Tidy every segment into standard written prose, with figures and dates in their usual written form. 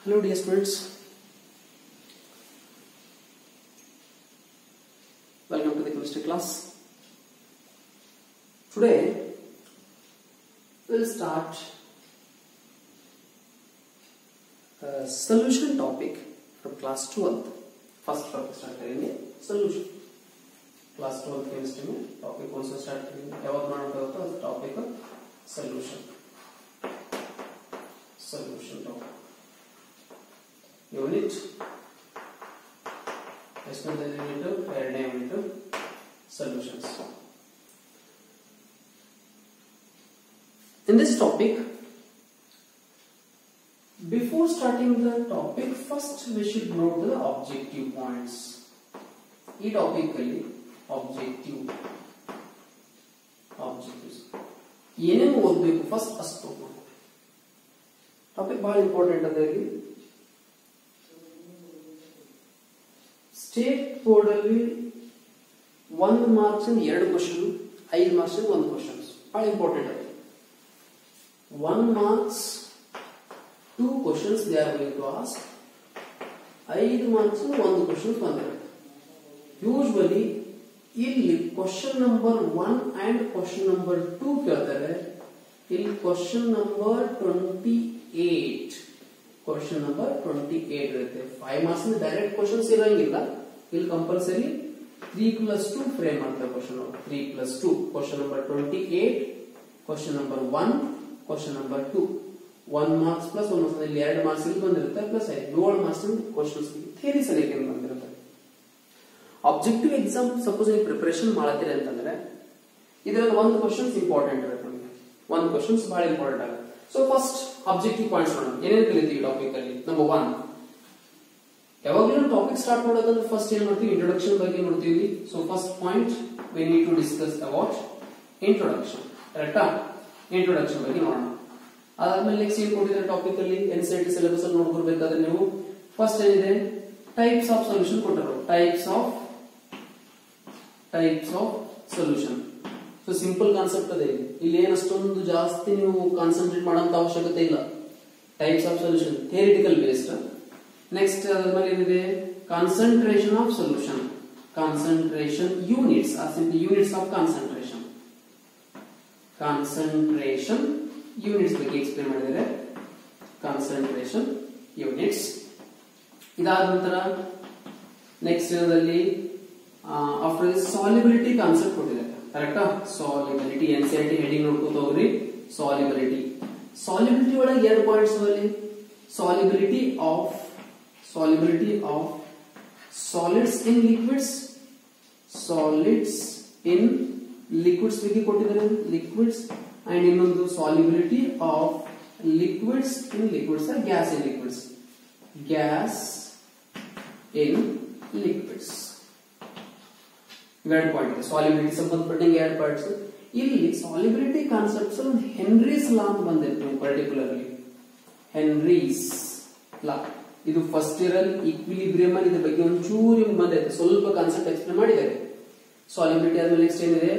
Hello dear students, welcome to the chemistry class. Today we will start a solution topic from class 12th. First topic start करेंगे solution. Class 12th chemistry में topic कौन सा start करेंगे? याद मानना होता है topic का solution. Solution topic. Unit unit solutions. In this topic, before starting the topic, first we should note the objective points. E topically objectives. ಏನೇನು ಓದಬೇಕು ಫಸ್ಟ್ ಅಷ್ಟು ಟಾಪಿಕ್ ಬಹಳ ಇಂಪಾರ್ಟೆಂಟ್ ಅದರಲ್ಲಿ. ಸ್ಟೇಟ್ ಬೋರ್ಡ್ ಅಲ್ಲಿ 1 ಮಾರ್ಕ್ಸ್ 2 ಕ್ವಶನ್, 5 ಮಾರ್ಕ್ಸ್ 1 ಕ್ವಶನ್ ಬಹಳ important ಅದು. 1 marks 2 questions they are going to ask, 5 marks 1 question ಬಂದಿರುತ್ತೆ. Usually ಇಲ್ಲಿ question number 1 and question number 2 ಕೇಳ್ತಾರೆ. ಇಲ್ಲಿ ಕ್ವಶನ್ ನಂಬರ್ 28 ಕ್ವಶನ್ ನಂಬರ್ 28 ಇರುತ್ತೆ. 5 ಮಾರ್ಕ್ಸ್ ಡೈರೆಕ್ಟ್ ಕ್ವಶನ್ಸ್ ಇರಂಗಿಲ್ಲ. ಇಲ್ಲಿ ಕಂಪಲ್ಸರಿ 3+2 ಫ್ರೇಮ್ ಮಾಡ್ತಾರೆ question. 3+2 question number 28, question number 1, question number 2. 1 marks plus 1 marks ಇಲ್ಲಿ 2 marks ಇಲ್ಲಿ ಬಂದಿರುತ್ತೆ, plus 7 marks questions theory select ಬಂದಿರುತ್ತೆ. ಆಬ್ಜೆಕ್ಟಿವ್ ಎಕ್ಸಾಮ್ ಸಪೋಸ್ ನೀವು ಪ್ರಿಪರೇಷನ್ ಮಾಡತ್ತೀರಿ ಅಂತಂದ್ರೆ ಇದರಲ್ಲಿ 1 ಕ್ವಶನ್ಸ್ ಇಂಪಾರ್ಟೆಂಟ್ ಇರುತ್ತೆ. ನಿಮಗೆ 1 ಕ್ವಶನ್ಸ್ ಬಹಳ ಇಂಪಾರ್ಟೆಂಟ್ ಆಗುತ್ತೆ. ಸೊ ಫಸ್ಟ್ ಆಬ್ಜೆಕ್ಟಿವ್ ಪಾಯಿಂಟ್ಸ್ ನೋಡೋಣ. ಏನೇನು ಕಲಿತೀವಿ ಟಾಪಿಕ್ ಅಲ್ಲಿ. ನಂಬರ್ 1, ಯಾವಾಗಲೂ ಟಾಪಿಕ್ ಸ್ಟಾರ್ಟ್ ಮಾಡೋದಂದ್ರೆ ಫಸ್ಟ್ ಏನ್ ಮಾಡ್ತೀವಿ, ಇಂಟ್ರೊಡಕ್ಷನ್ ಬಗ್ಗೆ ನೋಡ್ತೀವಿ. So first point we need to discuss about introduction. ಕರೆಕ್ಟಾ? ಇಂಟ್ರೊಡಕ್ಷನ್ ಬಗ್ಗೆ ನೋಡೋಣ. ಅದಾದ್ಮೇಲೆ ನೆಕ್ಸ್ಟ್ ಏನ್ ಕೊಟ್ಟಿದ್ದಾರೆ ಟಾಪಿಕ್ ಅಲ್ಲಿ, NCERT ಸಿಲೆಬಸ್ ಅಲ್ಲಿ ನೋಡ್ಕೊಳ್ಬೇಕಾದ್ರೆ ನೀವು ಫಸ್ಟ್ ಏನಿದೆ, ಟೈಪ್ಸ್ ಆಫ್ ಸೊಲ್ಯೂಷನ್ ಕೊಟ್ಟರು. Types of solution. So simple concept ಅದೇ. ಇಲ್ಲಿ ಏನಷ್ಟೊಂದು ಜಾಸ್ತಿ ನೀವು ಕಾನ್ಸಂಟ್ರೇಟ್ ಮಾಡೋಂತ ಅವಶ್ಯಕತೆ ಇಲ್ಲ. Types of solution theoretical based. Next ಅದಾದ್ಮೇಲೆ ಏನಿದೆ, concentration of solution. Concentration units R simply units of concentration. Concentration units ಬಗ್ಗೆ ಎಕ್ಸ್ಪ್ಲೇನ್ ಮಾಡಿದರೆ ಕಾನ್ಸಂಟ್ರೇಷನ್ ಯೂನಿಟ್ಸ್. ಇದಾದ ನಂತರ ನೆಕ್ಸ್ಟ್ ಇರೋದಲ್ಲಿ ಆಫ್ಟರ್ ಸಾಲ್ಯುಬಿಲಿಟಿ ಕಾನ್ಸೆಪ್ಟ್ ಕೊಟ್ಟಿದೆ. ಕರೆಕ್ಟಾ? ಸಾಲ್ಯುಬಿಲಿಟಿ NCERT ಹೆಡಿಂಗ್ ನೋಡ್ಕೊತ ಹೋಗ್ರಿ. ಸಾಲ್ಯುಬಿಲಿಟಿ ಒಳಗೆ 2 ಪಾಯಿಂಟ್ಸ್ ಅಲ್ಲಿ. Solubility of solids in liquids. Solids in liquids ಬಗ್ಗೆ ಕೊಟ್ಟಿದ್ದಾರೆ, ಲಿಕ್ವಿಡ್ಸ್. ಅಂಡ್ ಇನ್ನೊಂದು solubility of liquids in liquids, gas in liquids. Gas in liquids. 2 point. Solubility ಸಂಬಂಧಪಟ್ಟಂಗೆ 2 ಪಾಯಿಂಟ್ಸ್. ಇಲ್ಲಿ ಸಾಲ್ಯುಬಿಲಿಟಿ ಕಾನ್ಸೆಪ್ಟ್ಸ್ ಹೆನ್ರೀಸ್ ಲಾ ಅಂತ ಬಂದಿತ್ತು. ಪರ್ಟಿಕ್ಯುಲರ್ಲಿ ಹೆನ್ರೀಸ್ ಲಾ ಇದು ಫಸ್ಟ್ ಇಯರ್ ಅಲ್ಲಿ equilibrium ಅಲ್ಲಿ ಇದ್ರ ಬಗ್ಗೆ ಒಂಚೂರು ಬಂದೈತೆ, ಸ್ವಲ್ಪ ಕಾನ್ಸೆಪ್ಟ್ ಎಕ್ಸ್ಪ್ಲೇನ್ ಮಾಡಿದ್ದಾರೆ. ಸಾಲ್ಯುಬಿಲಿಟಿ ಆದ್ಮೇಲೆ ನೆಕ್ಸ್ಟ್ ಏನಿದೆ,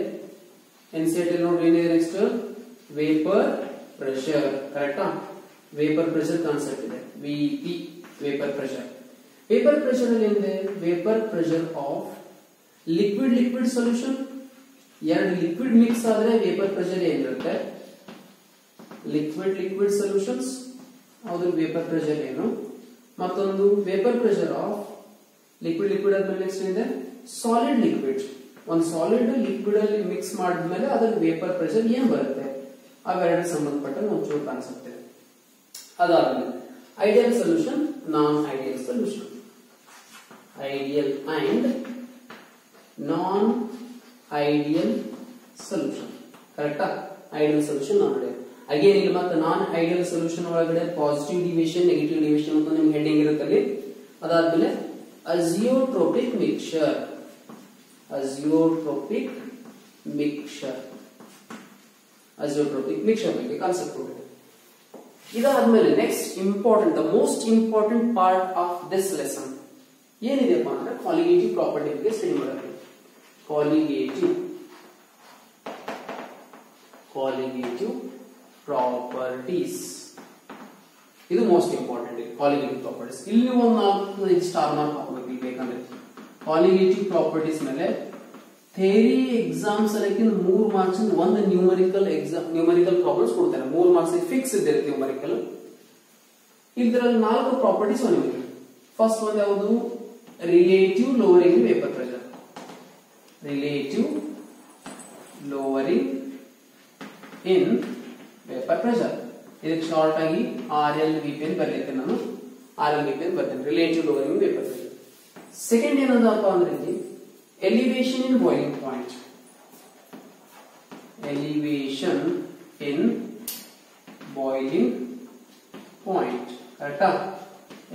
NCERT ನೋಡ್ರಿ ಏನಿದೆ ನೆಕ್ಸ್ಟ್, ವೇಪರ್ ಪ್ರೆಷರ್. ಕರೆಕ್ಟಾ? ವೇಪರ್ ಪ್ರೆಷರ್ ಕಾನ್ಸೆಪ್ಟ್ ಇದೆ. VP vapour pressure. Vapour pressure ಅಲ್ಲಿ ಏನಿದೆ, vapour pressure of liquid solution. 2 liquid mix ಆದ್ರೆ ವೇಪರ್ ಪ್ರೆಷರ್ ಏನಿರುತ್ತೆ, ಲಿಕ್ವಿಡ್ ಸೊಲ್ಯೂಷನ್ಸ್. ಅದ್ರ ವೇಪರ್ ಪ್ರೆಷರ್ ಏನು. ಮತ್ತೊಂದು ವೇಪರ್ ಪ್ರೆಷರ್ ಆಫ್ ಲಿಕ್ವಿಡ್ ಆದ್ಮೇಲೆ ನೆಕ್ಸ್ಟ್ ಏನಿದೆ, ಸಾಲಿಡ್ ಲಿಕ್ವಿಡ್. ಒಂದು ಸಾಲಿಡ್ ಲಿಕ್ವಿಡ್ ಅಲ್ಲಿ ಮಿಕ್ಸ್ ಮಾಡಿದ್ಮೇಲೆ ಅದ್ರ ವೇಪರ್ ಪ್ರೆಷರ್ ಏನ್ ಬರುತ್ತೆ, ಅವೆರಡು ಸಂಬಂಧಪಟ್ಟ ಒಂಚೂರು ಕಾನ್ಸೆಪ್ಟ್ ಇದೆ. ಅದಾದ್ಮೇಲೆ ideal solution, non ideal solution. Ideal and non ideal solution. ಕರೆಕ್ಟಾ? Ideal solution, non ideal. Again ಇಲ್ಲಿ ಮತ್ತೆ ನಾನ್ ಐಡಿಯಲ್ ಸೊಲ್ಯೂಷನ್ ಒಳಗಡೆ ಪಾಸಿಟಿವ್ ಡಿವಿಷನ್, ನೆಗೆಟಿವ್ ಡಿವಿಷನ್ ಅಂತ ನಿಮ್ಗೆ ಹೆಡಿಂಗ್ ಇರುತ್ತೆ. ಅದಾದ್ಮೇಲೆ ಅಜಿಯೋಟ್ರೋಪಿಕ್ ಮಿಕ್ಸ್ಚರ್. ಅಜಿಯೋಟ್ರೋಪಿಕ್ ಮಿಕ್ಸ್ಚರ್ ಬಗ್ಗೆ ಕಾನ್ಸೆಪ್ಟ್ ಕೊಟ್ಟಿದೆ. ಇದಾದ್ಮೇಲೆ next important, the most important part of this lesson ಏನಿದೆಪ್ಪ ಅಂದ್ರೆ ಕಾಲಿಗೇಟಿವ್ ಪ್ರಾಪರ್ಟಿ ಬಗ್ಗೆ ಸ್ಟಡಿ ಮಾಡೋದು. Colligative properties. ಇದು ಮೋಸ್ಟ್ ಇಂಪಾರ್ಟೆಂಟ್ ಕಾಲಿಗೇಟಿವ್ ಪ್ರಾಪರ್ಟೀಸ್. ಇಲ್ಲಿ ಒಂದು 4 ಸ್ಟಾರ್ ಮಾರ್ಕ್ ಹಾಕಬೇಕು ಇಲ್ಲಿ ಬೇಕಂದ್ರೆ. ಕಾಲಿಗೇಟಿವ್ ಪ್ರಾಪರ್ಟೀಸ್ ಮೇಲೆ ಥಿಯರಿ ಎಕ್ಸಾಮ್ಸ್ ಅಲ್ಲಿಂದ 3 ಮಾರ್ಕ್ಸ್ ಒಂದು ನ್ಯೂಮರಿಕಲ್ ಪ್ರಾಬ್ಲಮ್ಸ್ ಕೊಡ್ತಾರೆ. 3 ಮಾರ್ಕ್ಸ್ ಫಿಕ್ಸ್ ಇದೆ ನ್ಯೂಮರಿಕಲ್. ಇದರಲ್ಲಿ 4 ಪ್ರಾಪರ್ಟೀಸ್ ಬಂದಿವೆ. ಫಸ್ಟ್ ಒಂದು ಯಾವುದು? Relative lowering vapour pressure. Relative lowering in vapour pressure. ಇದಕ್ಕೆ ಶಾರ್ಟ್ ಆಗಿ RLVP ಅಂತ ಬರೆಯುತ್ತೆ ನಾನು. RLVP ಅಂತ ಬರ್ತೇನೆ, relative lowering vapour pressure. Second ಏನದಪ್ಪ ಅಂದ್ರೆ ಇಲ್ಲಿ elevation in boiling point. Elevation in boiling point. ಕರೆಕ್ಟಾ?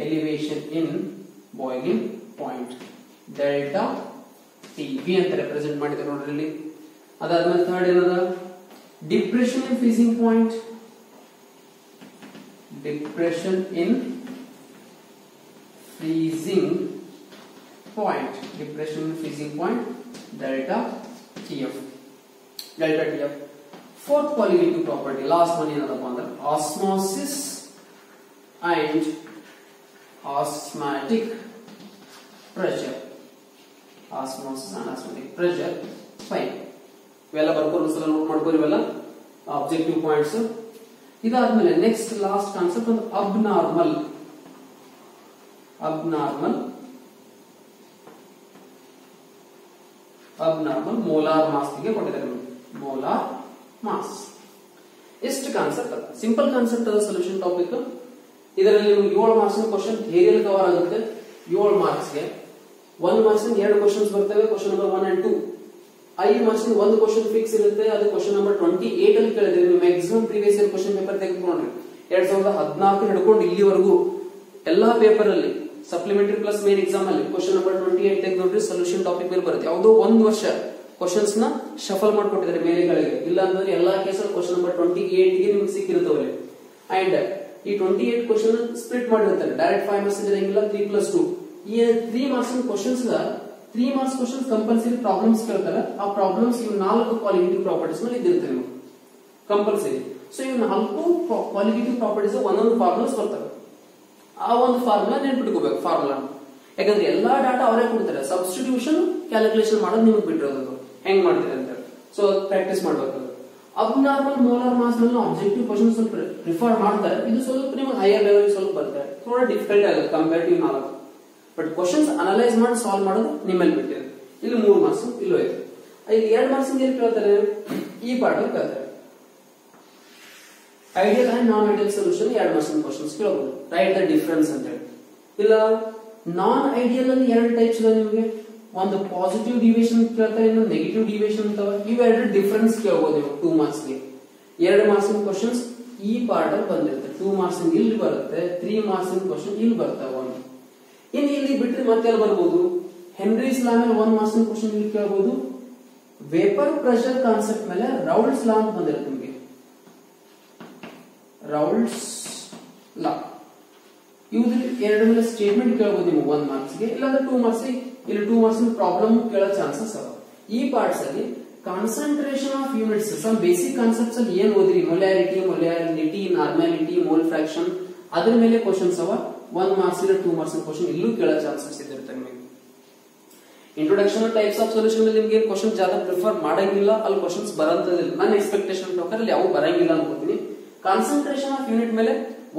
Elevation in boiling point delta T ಅಂತ ರೆಪ್ರೆಸೆಂಟ್ ಮಾಡಿದ್ದಾರೆ ನೋಡ್ರಿ ಇಲ್ಲಿ. ಅದಾದ್ಮೇಲೆ ಥರ್ಡ್ ಏನದ? Depression in freezing point. Depression in freezing point. Depression in freezing point delta TF. Delta TF. Fourth colligative property, last one ಏನದಪ್ಪ ಅಂದ್ರೆ osmosis and osmotic pressure. Osmosis and osmotic pressure. Fine. ಇವೆಲ್ಲ ಬರ್ಕೊಂಡು ಸಲ note ಮಾಡ್ಕೊಳ್ಳಿ ಇವೆಲ್ಲ objective points. ಇದಾದ್ಮೇಲೆ next last concept ಒಂದು abnormal molar mass ಗೆ ಕೊಟ್ಟಿದ್ದಾರೆ. ಮೋಲಾರ್ ಮಾಸ್ ಎಷ್ಟು ಕಾನ್ಸೆಪ್ಟ್ ಅಲ್ಲ, ಸಿಂಪಲ್ ಕಾನ್ಸೆಪ್ಟ್ ಅದ ಸೊಲ್ಯೂಷನ್ ಟಾಪಿಕ್. ಇದರಲ್ಲಿ ನಿಮಗೆ 7 ಮಾರ್ಕ್ಸ್ ಕ್ವಶನ್ ಥಿಯರಿಯಲ್ಲಿ ಕವರ್ ಆಗುತ್ತೆ. 7 ಮಾರ್ಕ್ಸ್ಗೆ 1 ಮಾರ್ಕ್ಸ್ 2 ಕ್ವಶನ್ಸ್ ಬರ್ತವೆ, question number 1 and 2. 5 marks 1 question fix ಇರುತ್ತೆ, ಅದು ಕ್ವಶನ್ ನಂಬರ್ 28 ಅಲ್ಲಿ ಕೇಳಿದ್ರೆ ನೀವು maximum previous year question paper ತೆಗೆದುಕೊಂಡ್ರಿ 2014 ಹಿಡ್ಕೊಂಡು ಇಲ್ಲಿವರೆಗೂ ಎಲ್ಲಾ ಪೇಪರ್ ಅಲ್ಲಿ ಸಪ್ಲಿಮೆಂಟರಿ ಪ್ಲಸ್ ಮೇನ್ ಎಕ್ಸಾಮ್ ಅಲ್ಲಿ ಕ್ವಶನ್ ನಂಬರ್ 28 ತೆಗೆದು ನೋಡ್ರಿ, ಸೊಲ್ಯೂಷನ್ ಟಾಪಿಕ್ ಮೇಲೆ ಬರುತ್ತೆ. ಯಾವುದೋ ಒಂದು ವರ್ಷ ಕ್ವಶನ್ಸ್ ನ ಶಫಲ್ ಮಾಡ್ಕೊಟ್ಟಿದ್ದಾರೆ ಮೇಲೆ ಕೆಳಗೆ. ಇಲ್ಲ ಅಂತಂದ್ರೆ ಎಲ್ಲಾ ಕೇಸಲ್ಲಿ ಕ್ವಶನ್ ನಂಬರ್ 28 ಗೆ ನಿಮ್ಗೆ ಸಿಕ್ಕಿರುತ್ತವೆ. ಅಂಡ್ ಈ 28 ಕ್ವಶನ್ ಸ್ಪ್ಲಿಟ್ ಮಾಡಿರ್ತಾರೆ. ಡೈರೆಕ್ಟ್ 5 ಮಾರ್ಕ್ಸ್ ಇರಂಗಿಲ್ಲ, 3+2. ಈ 3 marks questions 3 marks questions compulsory problems ಕೇಳ್ತಾರೆ. ಆ ಪ್ರಾಬ್ಲಮ್ಸ್ ಇವು 4 ಕ್ವಾಲಿಟೇಟಿವ್ ಪ್ರಾಪರ್ಟೀಸ್ ಮೇಲೆ ಇದಿರುತ್ತೆ ನೀವು ಕಂಪಲ್ಸರಿ. ಸೊ ಇವು 4 ಕ್ವಾಲಿಟೇಟಿವ್ ಪ್ರಾಪರ್ಟೀಸ್ ಒಂದೊಂದು ಫಾರ್ಮುಲಾಸ್ ಬರ್ತವೆ. ಆ ಒಂದು ಫಾರ್ಮುಲಾ ನೆನ್ಪಿಟ್ಕೋಬೇಕು ಫಾರ್ಮುಲಾ. ಯಾಕಂದ್ರೆ ಎಲ್ಲಾ ಡಾಟಾ ಅವರೇ ಕೊಡ್ತಾರೆ, ಸಬ್ಸ್ಟಿಟ್ಯೂಷನ್ ಕ್ಯಾಲ್ಕುಲೇಷನ್ ಮಾಡೋದು ನಿಮಗೆ ಬಿಟ್ಟಿರೋದು ಹೆಂಗ್ ಮಾಡ್ತೀರಿ ಅಂತ. ಸೊ ಪ್ರಾಕ್ಟೀಸ್ ಮಾಡ್ಬೇಕು. ಅಬ್ನಾರ್ಮಲ್ ಮೋಲಾರ್ ಮಾಸ್ ನಲ್ಲಿ ಆಬ್ಜೆಕ್ಟಿವ್ ಕ್ವಶನ್ ಸ್ವಲ್ಪ ಪ್ರಿಫರ್ ಮಾಡ್ತಾರೆ. ಇದು ಸ್ವಲ್ಪ ನಿಮಗೆ ಹೈಯರ್ ಲೆವೆಲ್ ಸ್ವಲ್ಪ ಬರುತ್ತೆ, ಥೋड़ा ಡಿಫಿಕಲ್ಟ್ ಆಗುತ್ತೆ ಕಂಪೇರಿಟಿವ್ 4. ಬಟ್ ಕ್ವಶನ್ಸ್ ಅನಲೈಸ್ ಮಾಡಿ ಸಾಲ್ವ್ ಮಾಡೋದು ನಿಮ್ಮಲ್ಲಿ ಬಿಟ್ಟಿದೆ. ಇಲ್ಲಿ 3 ಮಾರ್ಕ್ಸ್ ಇಲ್ಲೂ ಇದೆ. ಇಲ್ಲಿ 2 ಮಾರ್ಕ್ಸ್ ಏನ್ ಕೇಳ್ತಾರೆ? ಈ ಪಾರ್ಟ್ ಕೇಳ್ತಾರೆ. Ideal and non ideal solution 2 marks questions ಕೇಳಬಹುದು. ರೈಟ್ ದ ಡಿಫರೆನ್ಸ್ ಅಂತ ಹೇಳಿ. ಇಲ್ಲ ನಾನ್ ಐಡಿಯಲ್ ಅಲ್ಲಿ 2 ಟೈಪ್ಸ್ ಇದೆ ನಿಮಗೆ. ಒಂದು ಪಾಸಿಟಿವ್ ಡಿವಿಯೇಷನ್ ಕೇಳ್ತಾರೆ, ಇನ್ನೊಂದು ನೆಗೆಟಿವ್ ಡಿವಿಯೇಷನ್ ಅಂತ. ಇವೆರಡು ಡಿಫರೆನ್ಸ್ ಕೇಳಬಹುದು ನೀವು 2 ಮಾರ್ಕ್ಸ್ ಗೆ. 2 ಮಾರ್ಕ್ಸ್ ಕ್ವಶನ್ಸ್ ಈ ಪಾರ್ಟ್ ಅಲ್ಲಿ ಬಂದಿರುತ್ತೆ. 2 ಮಾರ್ಕ್ಸ್ ಇಲ್ಲಿ ಬರುತ್ತೆ, 3 ಮಾರ್ಕ್ಸ್ ಕ್ವಶನ್ ಇಲ್ಲಿ ಬರ್ತಾವ. ಇನ್ನು ಇಲ್ಲಿ ಬಿಟ್ಟರೆ ಮತ್ತೆ ಎಲ್ಲಿ ಬರ್ಬೋದು? ಹೆನ್ರೀಸ್ ಲಾ ಮೇಲೆ 1 ಮಾರ್ಕ್ಸ್ ಕ್ವಶನ್ ಇಲ್ಲಿ ಕೇಳಬಹುದು. ವೇಪರ್ ಪ್ರೆಷರ್ ಕಾನ್ಸೆಪ್ಟ್ ಮೇಲೆ ರೌಲ್ಟ್ಸ್ ಲಾ ಅಂತ ಬಂದಿರುತ್ತೆ ನಿಮಗೆ. ರೌಲ್ಟ್ಸ್ ಲಾ ಇವ್ರ 2 ಮೇಲೆ ಸ್ಟೇಟ್ಮೆಂಟ್ ಕೇಳಬಹುದು ನೀವು 1 ಮಾರ್ಕ್ಸ್ ಗೆ. ಇಲ್ಲಾಂದ್ರೆ 2 ಮಾರ್ಕ್ಸ್ ಇಲ್ಲಿ 2 ಮಾರ್ಕ್ಸ್ ಪ್ರಾಬ್ಲಮ್ ಕೇಳೋ ಚಾನ್ಸಸ್ ಅವ. ಈ ಪಾರ್ಟ್ಸ್ ಅಲ್ಲಿ concentration of units, some basic concepts ಅಲ್ಲಿ ಏನ್ ಓದಿರಿ, ಮೊಲ್ಯಾರಿಟಿ, ನಾರ್ಮಾಲಿಟಿ, ಮೋಲ್ ಫ್ರಾಕ್ಷನ್, ಅದ್ರ ಮೇಲೆ ಕ್ವಶನ್ಸ್ ಅವ. 1 ಮಾರ್ಕ್ಸ್ ಇಲ್ಲ 2 ಮಾರ್ಕ್ಸ್ ಕ್ವಶನ್ ಇಲ್ಲೂ ಕೇಳೋ ಚಾನ್ಸಸ್ ಇರುತ್ತೆ ನಿಮಗೆ. ಇಂಟ್ರೊಡಕ್ಷನ್ ಟೈಪ್ಸ್ ಆಫ್ ಸೊಲ್ಯೂಷನ್ ಅಲ್ಲಿ ನಿಮ್ಗೆ ಕ್ವಶನ್ ಜಾಸ್ತಿ ಪ್ರಿಫರ್ ಮಾಡಂಗಿಲ್ಲ, ಅಲ್ಲಿ ಕ್ವಶನ್ಸ್ ಬರಂತದಿಲ್ಲ. ನನ್ನ ಎಕ್ಸ್ಪೆಕ್ಟೇಷನ್ ಪ್ರಕಾರ ಅಲ್ಲಿ ಯಾವ ಬರಂಗಿಲ್ಲ ಅನ್ಕೋತೀನಿ. ಕಾನ್ಸಂಟ್ರೇಷನ್ ಆಫ್ ಯೂನಿಟ್ ಮೇಲೆ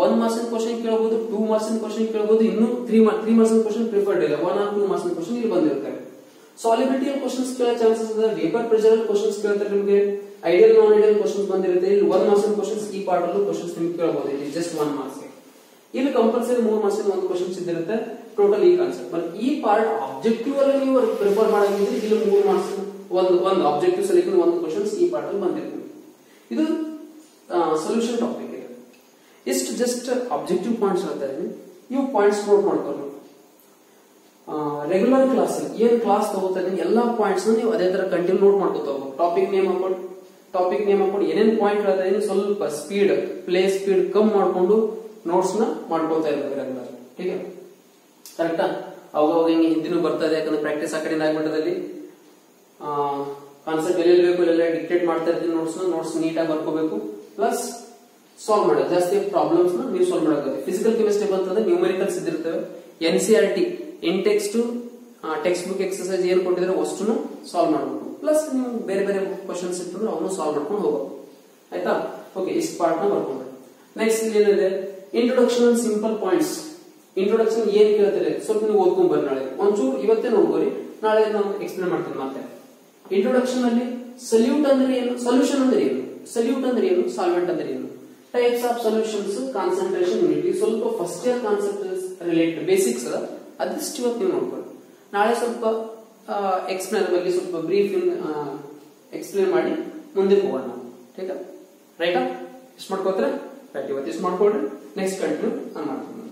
1 ಮಾರ್ಕ್ಸ್ ಕ್ವಶನ್ ಕೇಳಬಹುದು, 2 ಮಾರ್ಕ್ಸ್ ಕ್ವಶನ್ ಕೇಳಬಹುದು, ಇನ್ನು 3 ಮಾರ್ಕ್ಸ್ ಕ್ವಶನ್ ಪ್ರಿಫರ್ಡ್ ಇಲ್ಲ. 1 or 2 ಮಾರ್ಕ್ಸ್ ಕ್ವಶನ್ ಇಲ್ಲಿ ಬಂದಿರ್ತಾರೆ. ಸಾಲಿಬಿಲಿಟಿ ಕ್ವಶನ್ಸ್ ಕೇಳೋ ಚಾನ್ಸಸ್ ಇದೆ. ವೇಪರ್ ಪ್ರೆಷರ್ ಕ್ವಶನ್ಸ್ ಕೇಳ್ತಾರೆ ನಿಮಗೆ. ಐಡಿಯಲ್ ನಾನ್ ಐಡಿಯಲ್ ಕ್ವಶನ್ಸ್ ಬಂದಿರುತ್ತೆ. ಇಲ್ಲಿ 1 ಮಾರ್ಕ್ಸ್ ಕ್ವಶನ್ಸ್ ಈ ಪಾರ್ಟ್ ಅಲ್ಲೂ ಕ್ವಶನ್ಸ್ ನಿಮ್ಗೆ ಕೇಳಬಹುದು. ಇಲ್ಲಿ ಜಸ್ಟ್ 1 ಮಾರ್ಕ್ಸ್. ಇಲ್ಲಿ ಕಂಪಲ್ಸರಿ 3 ಮಾರ್ಕ್ಸ್ 1 ಕ್ವಶನ್ಸ್ ಇದಿರುತ್ತೆ ಟೋಟಲ್ ಈ ಕಾನ್ಸೆಪ್ಟ್. ಬಟ್ ಈ ಪಾರ್ಟ್ ಆಬ್ಜೆಕ್ಟಿವ್ ಅಲ್ಲಿ ನೀವು ಪ್ರಿಫರ್ ಮಾಡಂಗಿದ್ರೆ ಇಲ್ಲಿ 3 ಮಾರ್ಕ್ಸ್ ಒಂದು ಆಬ್ಜೆಕ್ಟಿವ್ ಸೆಲೆಕ್ಟ್ 1 ಕ್ವಶನ್ಸ್ ಈ ಪಾರ್ಟ್ ಅಲ್ಲಿ ಬಂದಿರುತ್ತೆ. ಇದು ಸೊಲ್ಯೂಷನ್ ಟಾಪಿಕ್ ಇದೆ. ಇಷ್ಟು ಜಸ್ಟ್ ಆಬ್ಜೆಕ್ಟಿವ್ ಪಾಯಿಂಟ್ಸ್ ಹೇಳ್ತಾ ಇದೀನಿ. ಇವು ಪಾಯಿಂಟ್ಸ್ ನೋಟ್ ಮಾಡ್ಕೊಳ್ಳಿ. ರೆಗ್ಯುಲರ್ ಕ್ಲಾಸ್ ಏನ್ ಕ್ಲಾಸ್ ತಗೋತಾ ಇದೀನಿ ಎಲ್ಲಾ ಪಾಯಿಂಟ್ಸ್ ನೀವು ಅದೇ ತರ ಕಂಟಿನ್ಯೂ ನೋಟ್ ಮಾಡ್ಕೊತಾ ಹೋಗ್ಬೇಕು. ಟಾಪಿಕ್ ನೇಮ್ ಹಾಕೊಂಡು ಏನೇನ್ ಪಾಯಿಂಟ್ ಹೇಳ್ತಾ ಇದೀನಿ ಸ್ವಲ್ಪ ಸ್ಪೀಡ್ ಪ್ಲೇ ಸ್ಪೀಡ್ ಕಮ್ ಮಾಡ್ಕೊಂಡು ನೋಟ್ಸ್ ನ ಮಾಡ್ಕೊತಾ ಇರ್ಬೇಕು ರೆಗ್ಯುಲರ್. ठीक ಕರೆಕ್ಟಾ? ಅವಾಗ ಹಿಂಗೆ ಹಿಂದಿನೂ ಬರ್ತದೆ, ಯಾಕಂದ್ರೆ ಪ್ರಾಕ್ಟೀಸ್ ಆ ಕಡೆಯಿಂದ ಆಗ್ಬಿಟ್ಟದಲ್ಲಿ. ಕಾನ್ಸೆಪ್ಟ್ ಎಲ್ಲಿ ಬೇಕು ಎಲ್ಲ ಡಿಕ್ಟೇಟ್ ಮಾಡ್ತಾ ಇರ್ತೀನಿ. ನೋಟ್ಸ್ ನೀಟಾಗಿ ಬರ್ಕೋಬೇಕು. ಪ್ಲಸ್ ಸಾಲ್ವ್ ಮಾಡೋದು, ಜಾಸ್ತಿ ಪ್ರಾಬ್ಲಮ್ಸ್ ನೀವು ಸಾಲ್ವ್ ಮಾಡೋದು. ಫಿಸಿಕಲ್ ಕೆಮಿಸ್ಟ್ರಿ ಬಂತಂದ್ರೆ ನ್ಯೂಮರಿಕಲ್ಸ್ ಇದ್ದಿರ್ತವೆ. NCERT in textbook exercise ಏನ್ ಕೊಟ್ಟಿದ್ರೆ ಅಷ್ಟನ್ನು ಸಾಲ್ವ್ ಮಾಡಬೇಕು. ಪ್ಲಸ್ ನೀವು ಬೇರೆ ಬೇರೆ ಕ್ವಶನ್ಸ್ ಇತ್ತು ಅವನು ಸಾಲ್ವ್ ಮಾಡ್ಕೊಂಡು ಹೋಗಬೇಕು. ಆಯ್ತಾ? ಓಕೆ, ಇಷ್ಟು ಪಾರ್ಟ್ ನ ಬರ್ಕೊಂಡು ನೆಕ್ಸ್ಟ್ ಇಲ್ಲಿ ಏನಿದೆ, introduction and simple points. Introduction ಏನ್ ಕೇಳ್ತಾರೆ ಸ್ವಲ್ಪ ನೀವು ಓದ್ಕೊಂಡ್ ಬರ್ರಿ. ನಾಳೆ ಒಂಚೂರು ಇವತ್ತೇ ನೋಡ್ಕೋರಿ, ನಾಳೆ ನಾನು ಎಕ್ಸ್ಪ್ಲೇನ್ ಮಾಡ್ತೀನಿ ಮತ್ತೆ. ಇಂಟ್ರೊಡಕ್ಷನ್ ಅಲ್ಲಿ ಸಲ್ಯೂಟ್ ಅಂದ್ರೆ ಏನು, ಸೊಲ್ಯೂಷನ್ ಅಂದ್ರೆ ಏನು, ಸಲ್ಯೂಟ್ ಅಂದ್ರೆ ಏನು, ಸಾಲ್ವೆಂಟ್ ಅಂದ್ರೆ ಏನು, types of solutions, concentration, unity, ಸ್ವಲ್ಪ first year concept related basics ಅದಿಷ್ಟು ಇವತ್ತು ನೀವು ನೋಡ್ಕೊಳ್ಳಿ. ನಾಳೆ ಸ್ವಲ್ಪ ಎಕ್ಸ್ಪ್ಲೇನ್ ಬಗ್ಗೆ ಸ್ವಲ್ಪ ಬ್ರೀಫ್ ಎಕ್ಸ್ಪ್ಲೇನ್ ಮಾಡಿ ಮುಂದೆ ಹೋಗೋಣ. ರೈಟಾ? ಇಷ್ಟು ಮಾಡ್ಕೋತಾರೆ ರೈಟ್, ಇವತ್ತು ಇಷ್ಟು ಮಾಡ್ಕೊಳ್ರಿ. ನೆಕ್ಸ್ಟ್ ಕಂಟಿನ್ಯೂ ಮಾಡ್ತೀನಿ.